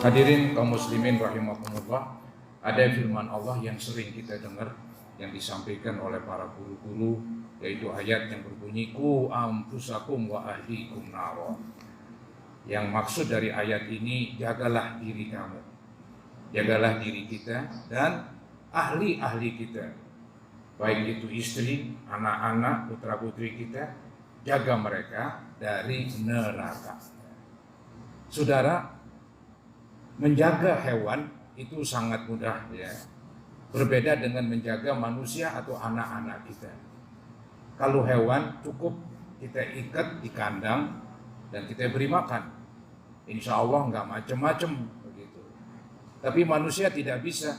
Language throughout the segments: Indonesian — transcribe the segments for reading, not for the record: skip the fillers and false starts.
Hadirin kaum muslimin rahimakumullah, ada firman Allah yang sering kita dengar yang disampaikan oleh para guru-guru, yaitu ayat yang berbunyi qu anfusakum wa ahlikum naro. Yang maksud dari ayat ini, jagalah diri kamu, jagalah diri kita dan ahli-ahli kita, baik itu istri, anak-anak, putra-putri kita, jaga mereka dari neraka. Saudara, menjaga hewan itu sangat mudah ya. Berbeda dengan menjaga manusia atau anak-anak kita. Kalau hewan cukup kita ikat di kandang dan kita beri makan. Insya Allah nggak macam-macam begitu. Tapi manusia tidak bisa.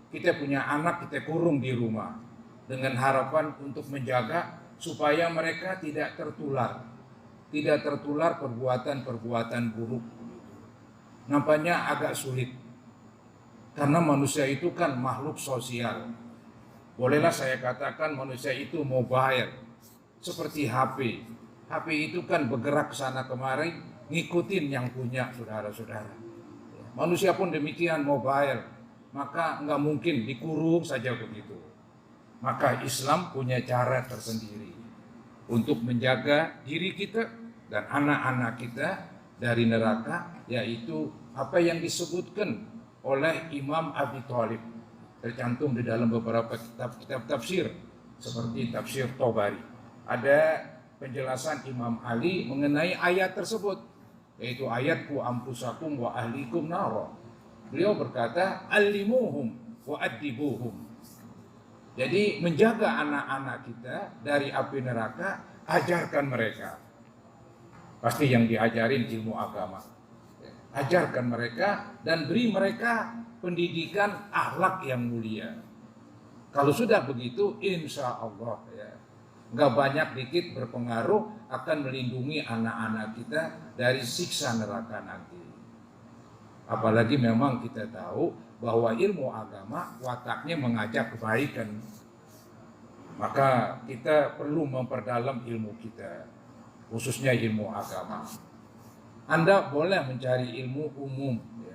Kita punya anak, kita kurung di rumah dengan harapan untuk menjaga supaya mereka tidak tertular perbuatan-perbuatan buruk. Nampaknya agak sulit karena manusia itu kan makhluk sosial. Bolehlah saya katakan manusia itu mobile, seperti HP. HP itu kan bergerak ke sana kemari, ngikutin yang punya, saudara-saudara. Manusia pun demikian, mobile, maka nggak mungkin dikurung saja begitu. Maka Islam punya cara tersendiri untuk menjaga diri kita dan anak-anak kita dari neraka, yaitu apa yang disebutkan oleh Imam Abi Thalib, tercantum di dalam beberapa kitab tafsir seperti tafsir Tabari. Ada penjelasan Imam Ali mengenai ayat tersebut, yaitu ayat qu anfusakum wa ahlikum naro. Beliau berkata allimuhum wa addibuhum. Jadi menjaga anak-anak kita dari api neraka, ajarkan mereka. Pasti yang diajarin ilmu agama. Ajarkan mereka dan beri mereka pendidikan akhlak yang mulia. Kalau sudah begitu, insya Allah ya, nggak banyak dikit berpengaruh akan melindungi anak-anak kita dari siksa neraka nanti. Apalagi memang kita tahu bahwa ilmu agama wataknya mengajak kebaikan. Maka kita perlu memperdalam ilmu kita, khususnya ilmu agama. Anda boleh mencari ilmu umum, ya.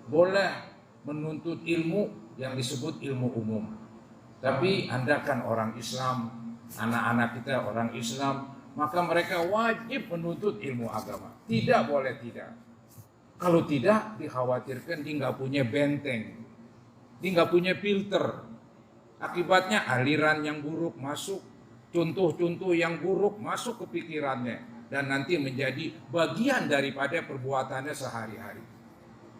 Boleh menuntut ilmu yang disebut ilmu umum. Tapi Anda kan orang Islam, anak-anak kita orang Islam, maka mereka wajib menuntut ilmu agama. Tidak boleh tidak. Kalau tidak, dikhawatirkan dia nggak punya benteng, dia nggak punya filter. Akibatnya aliran yang buruk masuk, contoh-contoh yang buruk masuk ke pikirannya, dan nanti menjadi bagian daripada perbuatannya sehari-hari.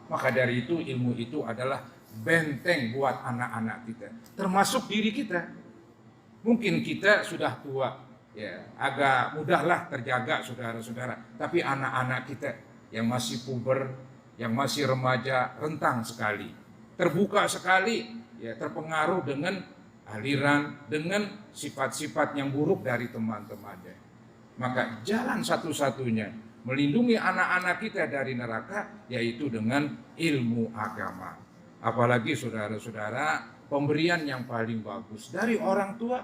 Maka dari itu ilmu itu adalah benteng buat anak-anak kita, termasuk diri kita. Mungkin kita sudah tua, ya agak mudahlah terjaga saudara-saudara. Tapi anak-anak kita yang masih puber, yang masih remaja, rentang sekali, terbuka sekali, ya terpengaruh dengan aliran, dengan sifat-sifat yang buruk dari teman-temannya. Maka jalan satu-satunya melindungi anak-anak kita dari neraka, yaitu dengan ilmu agama. Apalagi saudara-saudara, pemberian yang paling bagus dari orang tua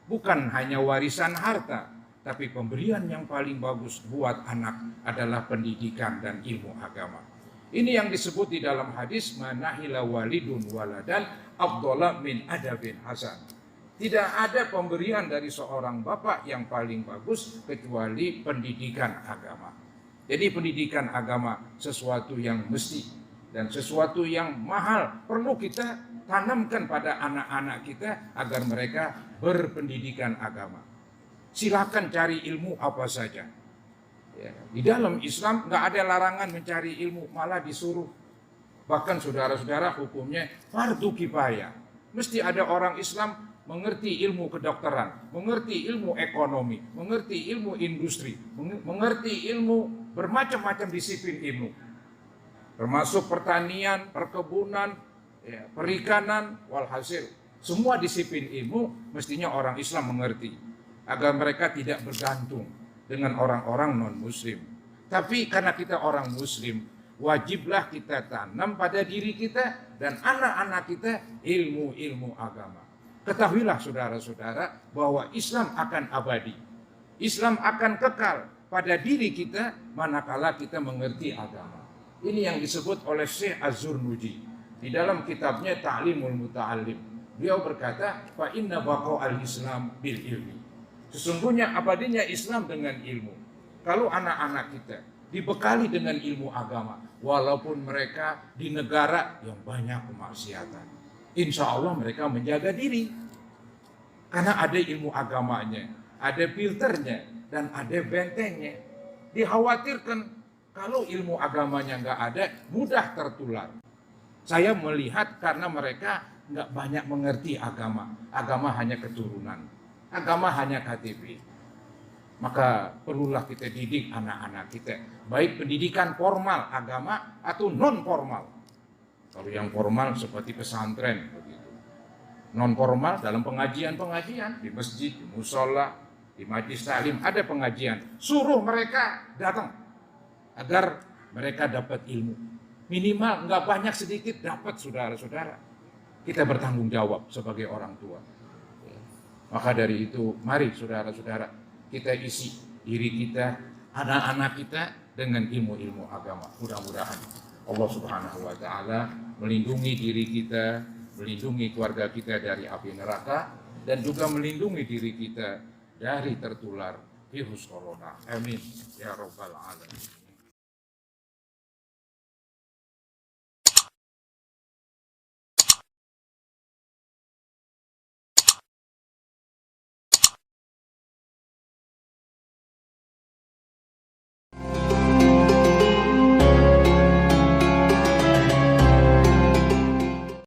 bukan hanya warisan harta, tapi pemberian yang paling bagus buat anak adalah pendidikan dan ilmu agama. Ini yang disebut di dalam hadis manahila walidun waladan afdhala min adabin hasan. Tidak ada pemberian dari seorang bapak yang paling bagus kecuali pendidikan agama. Jadi pendidikan agama sesuatu yang mesti dan sesuatu yang mahal, perlu kita tanamkan pada anak-anak kita agar mereka berpendidikan agama. Silakan cari ilmu apa saja. Ya, di dalam Islam nggak ada larangan mencari ilmu, malah disuruh. Bahkan saudara-saudara, hukumnya fardu kifayah. Mesti ada orang Islam mengerti ilmu kedokteran, mengerti ilmu ekonomi, mengerti ilmu industri, mengerti ilmu bermacam-macam disiplin ilmu, termasuk pertanian, perkebunan, ya, perikanan, walhasil semua disiplin ilmu mestinya orang Islam mengerti agar mereka tidak bergantung dengan orang-orang non-muslim. Tapi karena kita orang muslim, wajiblah kita tanam pada diri kita dan anak-anak kita ilmu-ilmu agama. Ketahuilah saudara-saudara bahwa Islam akan abadi. Islam akan kekal pada diri kita manakala kita mengerti agama. Ini yang disebut oleh Syekh Az-Zurnuji di dalam kitabnya Ta'limul Muta'allim. Beliau berkata, fa inna baqa'al Islam bil ilmi. Sesungguhnya abadinya Islam dengan ilmu. Kalau anak-anak kita dibekali dengan ilmu agama, walaupun mereka di negara yang banyak kemaksiatan, insya Allah mereka menjaga diri. Karena ada ilmu agamanya, ada filternya, dan ada bentengnya. Dikhawatirkan kalau ilmu agamanya nggak ada, mudah tertular. Saya melihat karena mereka nggak banyak mengerti agama. Agama hanya keturunan, agama hanya KTP. Maka perlulah kita didik anak-anak kita, baik pendidikan formal agama atau non formal. Kalau yang formal seperti pesantren begitu. Non formal dalam pengajian-pengajian di masjid, di musola, di majelis taklim ada pengajian. Suruh mereka datang agar mereka dapat ilmu. Minimal nggak banyak sedikit dapat, saudara-saudara. Kita bertanggung jawab sebagai orang tua. Maka dari itu, mari saudara-saudara, kita isi diri kita, anak-anak kita dengan ilmu-ilmu agama. Mudah-mudahan Allah Subhanahu wa Ta'ala melindungi diri kita, melindungi keluarga kita dari api neraka, dan juga melindungi diri kita dari tertular virus corona. Amin ya rabbal alamin.